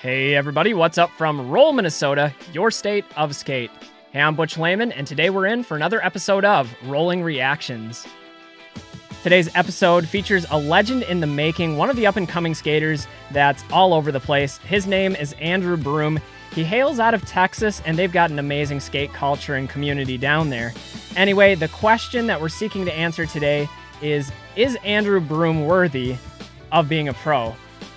Hey everybody, what's up from Roll, Minnesota, your state of skate. Hey, I'm Butch Lehman, and today we're in for another episode of Rolling Reactions. Today's episode features a legend in the making, one of the up-and-coming skaters that's all over the place. His name is Andrew Broom. He hails out of Texas, and they've got an amazing skate culture and community down there. Anyway, the question that we're seeking to answer today is Andrew Broom worthy of being a pro?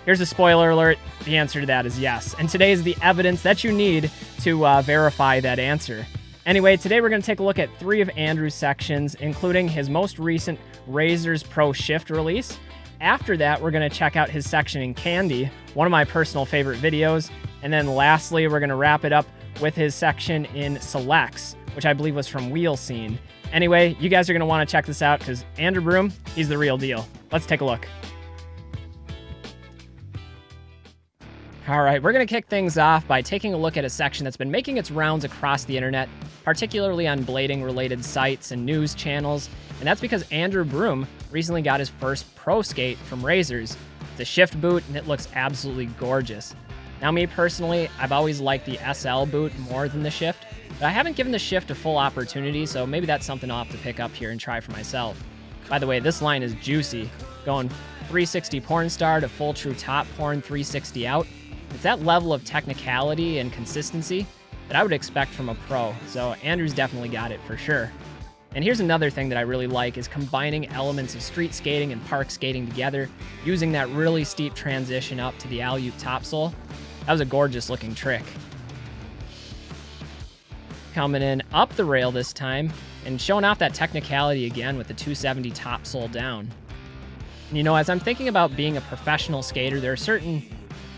Here's a spoiler alert. The answer to that is yes. And today is the evidence that you need to verify that answer. Anyway, today we're going to take a look at 3 of Andrew's sections, including his most recent Razors Pro Shift release. After that, we're going to check out his section in Candy, one of my personal favorite videos. And then lastly, we're going to wrap it up with his section in Selects, which I believe was from Wheel Scene. Anyway, you guys are going to want to check this out because Andrew Broom, he's the real deal. Let's take a look. All right, we're going to kick things off by taking a look at a section that's been making its rounds across the internet, particularly on blading-related sites and news channels, and that's because Andrew Broom recently got his first pro skate from Razors. It's a Shift boot, and it looks absolutely gorgeous. Now, me personally, I've always liked the SL boot more than the Shift, but I haven't given the Shift a full opportunity, so maybe that's something I'll have to pick up here and try for myself. By the way, this line is juicy, going 360 porn star to full true top porn 360 out. It's that level of technicality and consistency that I would expect from a pro, so Andrew's definitely got it for sure. And here's another thing that I really like is combining elements of street skating and park skating together, using that really steep transition up to the alley-oop topsole. That was a gorgeous looking trick. Coming in up the rail this time and showing off that technicality again with the 270 topsole down. And you know, as I'm thinking about being a professional skater, there are certain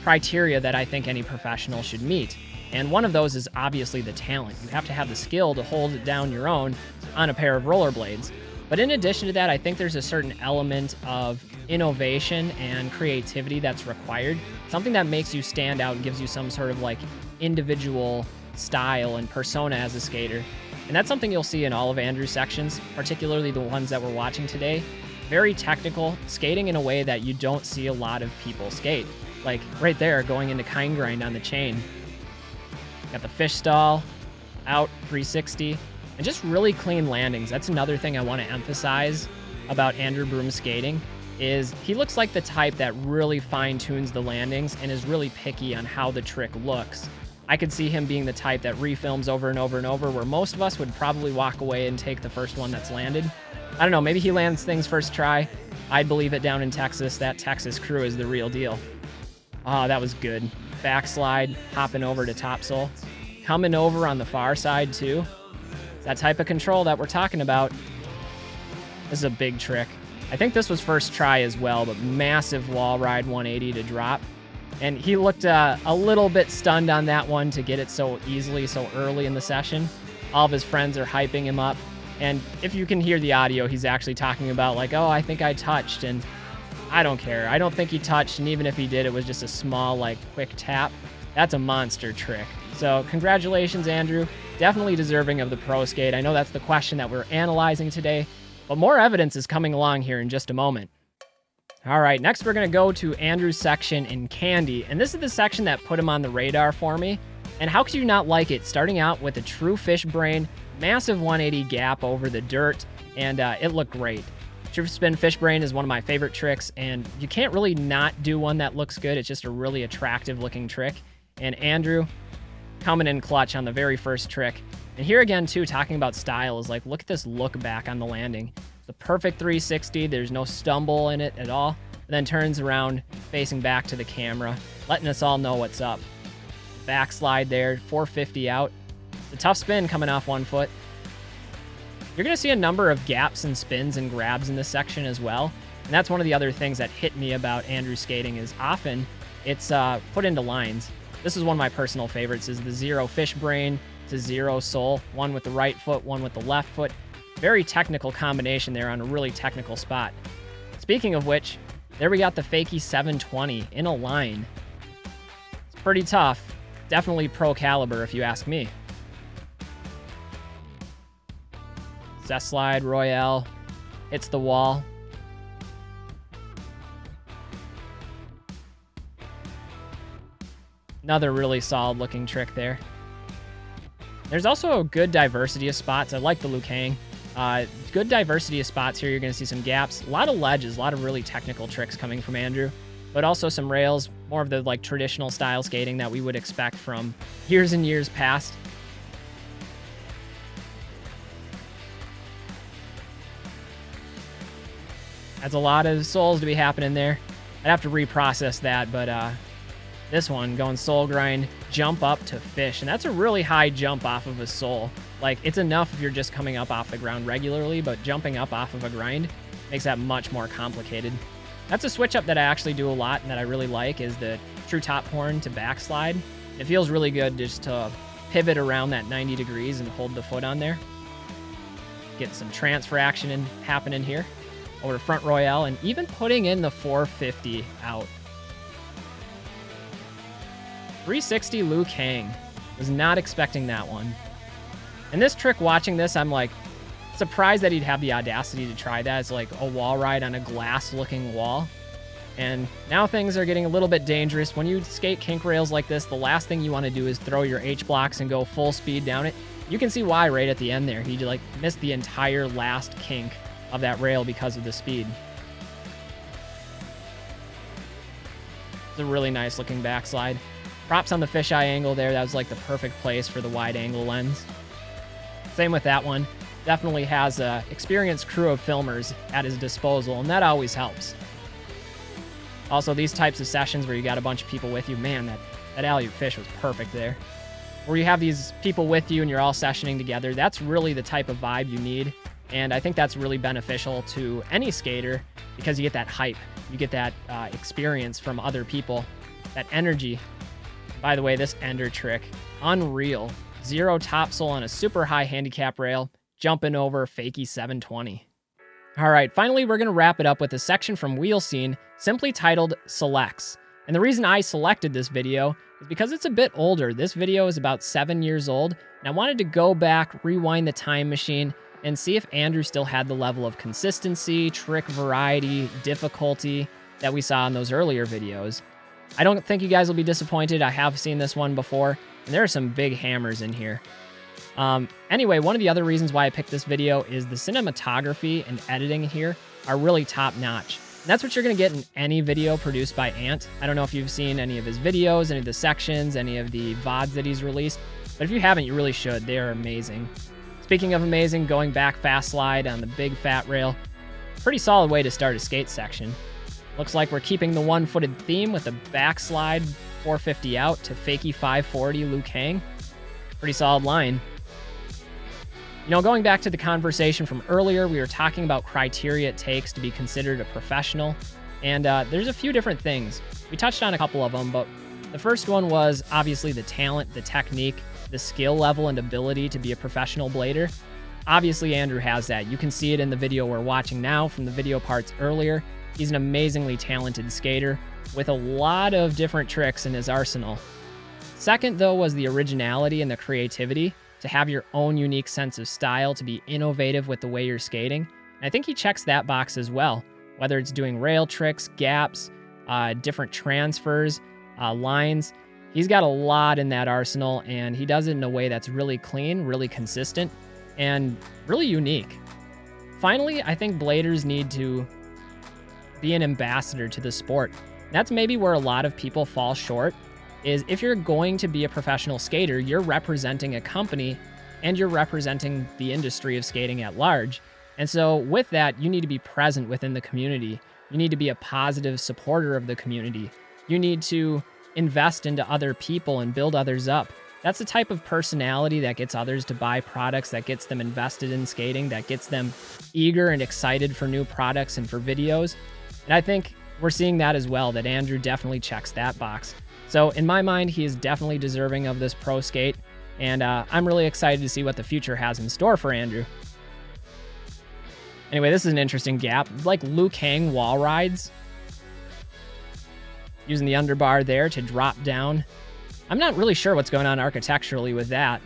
criteria that I think any professional should meet. And one of those is obviously the talent. You have to have the skill to hold it down your own on a pair of rollerblades. But in addition to that, I think there's a certain element of innovation and creativity that's required. Something that makes you stand out and gives you some sort of like individual style and persona as a skater. And that's something you'll see in all of Andrew's sections, particularly the ones that we're watching today. Very technical, skating in a way that you don't see a lot of people skate. Like right there, going into kind grind on the chain. Got the fish stall, out 360, and just really clean landings. That's another thing I want to emphasize about Andrew Broom's skating is he looks like the type that really fine-tunes the landings and is really picky on how the trick looks. I could see him being the type that refilms over and over and over, where most of us would probably walk away and take the first one that's landed. I don't know, maybe he lands things first try. I'd believe it down in Texas. That Texas crew is the real deal. Oh, that was good. Backslide, hopping over to topsole. Coming over on the far side, too. It's that type of control that we're talking about. This is a big trick. I think this was first try as well, but massive wall ride 180 to drop. And he looked a little bit stunned on that one to get it so easily, so early in the session. All of his friends are hyping him up. And if you can hear the audio, he's actually talking about like, oh, I think I touched, and I don't care. I don't think he touched, and even if he did, it was just a small, like, quick tap. That's a monster trick. So congratulations, Andrew. Definitely deserving of the pro skate. I know that's the question that we're analyzing today, but more evidence is coming along here in just a moment. All right, next we're going to go to Andrew's section in Candy, and this is the section that put him on the radar for me. And how could you not like it? Starting out with a true fish brain, massive 180 gap over the dirt, and it looked great. True spin fish brain is one of my favorite tricks, and you can't really not do one that looks good. It's just a really attractive looking trick. And Andrew coming in clutch on the very first trick. And here again, too, talking about style is like, look at this look back on the landing. It's the perfect 360. There's no stumble in it at all. And then turns around, facing back to the camera, letting us all know what's up. Backslide there, 450 out. It's a tough spin coming off one foot. You're going to see a number of gaps and spins and grabs in this section as well. And that's one of the other things that hit me about Andrew's skating is often it's put into lines. This is one of my personal favorites is the 0 fish brain to 0 sole. One with the right foot, one with the left foot. Very technical combination there on a really technical spot. Speaking of which, there we got the fakie 720 in a line. It's pretty tough. Definitely pro caliber if you ask me. Cess slide, Royale, hits the wall. Another really solid looking trick there. There's also a good diversity of spots. I like the Liu Kang. Good diversity of spots here. You're going to see some gaps, a lot of ledges, a lot of really technical tricks coming from Andrew, but also some rails, more of the like traditional style skating that we would expect from years and years past. That's a lot of souls to be happening there. I'd have to reprocess that, but this one going soul grind, jump up to fish, and that's a really high jump off of a soul. Like, it's enough if you're just coming up off the ground regularly, but jumping up off of a grind makes that much more complicated. That's a switch up that I actually do a lot and that I really like, is the true top horn to backslide. It feels really good just to pivot around that 90 degrees and hold the foot on there. Get some transfer action happening here over to front royale, and even putting in the 450 out. 360 Liu Kang. Was not expecting that one. And this trick, watching this, I'm like surprised that he'd have the audacity to try that as like a wall ride on a glass-looking wall. And now things are getting a little bit dangerous. When you skate kink rails like this, the last thing you want to do is throw your H-blocks and go full speed down it. You can see why right at the end there. He like missed the entire last kink of that rail because of the speed. It's a really nice looking backslide. Props on the fisheye angle there. That was like the perfect place for the wide angle lens. Same with that one. Definitely has an experienced crew of filmers at his disposal, and that always helps. Also, these types of sessions where you got a bunch of people with you, man, that alley-oop fish was perfect there. Where you have these people with you and you're all sessioning together, that's really the type of vibe you need. And I think that's really beneficial to any skater because you get that hype. You get that experience from other people, that energy. By the way, this ender trick, unreal. 0 topsoul on a super high handicap rail, jumping over fakie 720. All right, finally, we're going to wrap it up with a section from Wheel Scene simply titled Selects. And the reason I selected this video is because it's a bit older. This video is about 7 years old, and I wanted to go back, rewind the time machine, and see if Andrew still had the level of consistency, trick variety, difficulty that we saw in those earlier videos. I don't think you guys will be disappointed. I have seen this one before, and there are some big hammers in here. Anyway, one of the other reasons why I picked this video is the cinematography and editing here are really top-notch. That's what you're going to get in any video produced by Ant. I don't know if you've seen any of his videos, any of the sections, any of the VODs that he's released, but if you haven't, you really should. They are amazing. Speaking of amazing, going back fast slide on the big fat rail, pretty solid way to start a skate section. Looks like we're keeping the one-footed theme with a backslide 450 out to fakie 540 Liu Kang. Pretty solid line. You know, going back to the conversation from earlier, we were talking about criteria it takes to be considered a professional, and there's a few different things. We touched on a couple of them, but the first one was obviously the talent, the technique, the skill level and ability to be a professional blader. Obviously, Andrew has that. You can see it in the video we're watching now from the video parts earlier. He's an amazingly talented skater with a lot of different tricks in his arsenal. Second, though, was the originality and the creativity to have your own unique sense of style, to be innovative with the way you're skating. And I think he checks that box as well, whether it's doing rail tricks, gaps, different transfers, lines. He's got a lot in that arsenal, and he does it in a way that's really clean, really consistent, and really unique. Finally, I think bladers need to be an ambassador to the sport. That's maybe where a lot of people fall short, is if you're going to be a professional skater, you're representing a company and you're representing the industry of skating at large. And so with that, you need to be present within the community. You need to be a positive supporter of the community. You need to invest into other people and build others up. That's the type of personality that gets others to buy products, that gets them invested in skating, that gets them eager and excited for new products and for videos. And I think we're seeing that as well, that Andrew definitely checks that box. So in my mind, he is definitely deserving of this pro skate, and I'm really excited to see what the future has in store for Andrew. Anyway, this is an interesting gap. Like Liu Kang wall rides. Using the underbar there to drop down. I'm not really sure what's going on architecturally with that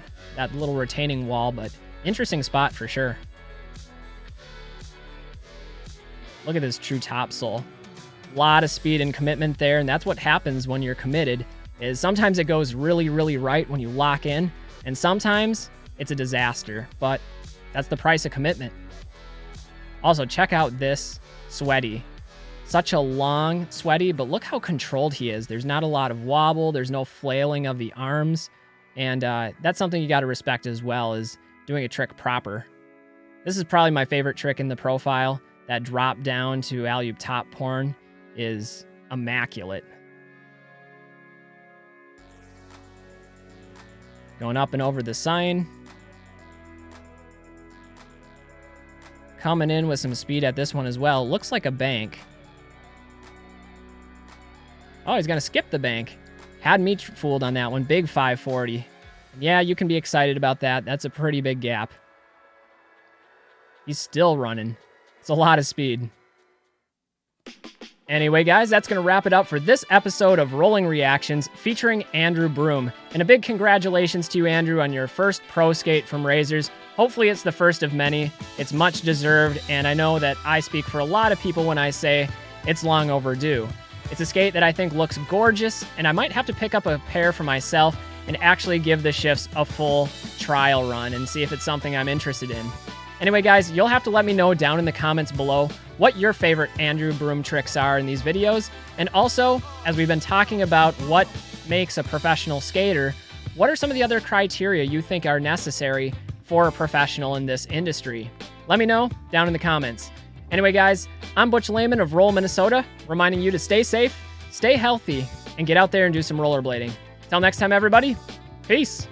little retaining wall, but interesting spot for sure. Look at this true topsoul. A lot of speed and commitment there, and that's what happens when you're committed. is sometimes it goes really, really right when you lock in, and sometimes it's a disaster, but that's the price of commitment. Also, check out this sweaty. Such a long sweaty, but look how controlled he is. There's not a lot of wobble. There's no flailing of the arms. And that's something you got to respect as well, is doing a trick proper. This is probably my favorite trick in the profile. That drop down to alley-oop top porn is immaculate. Going up and over the sign. Coming in with some speed at this one as well. Looks like a bank. Oh, he's going to skip the bank. Had me fooled on that one. Big 540. Yeah, you can be excited about that. That's a pretty big gap. He's still running. It's a lot of speed. Anyway, guys, that's going to wrap it up for this episode of Rolling Reactions featuring Andrew Broom. And a big congratulations to you, Andrew, on your first pro skate from Razors. Hopefully it's the first of many. It's much deserved, and I know that I speak for a lot of people when I say it's long overdue. It's a skate that I think looks gorgeous, and I might have to pick up a pair for myself and actually give the shifts a full trial run and see if it's something I'm interested in. Anyway, guys, you'll have to let me know down in the comments below what your favorite Andrew Broom tricks are in these videos. And also, as we've been talking about what makes a professional skater, what are some of the other criteria you think are necessary for a professional in this industry? Let me know down in the comments. Anyway, guys, I'm Butch Lehman of Roll, Minnesota, reminding you to stay safe, stay healthy, and get out there and do some rollerblading. Till next time, everybody, peace.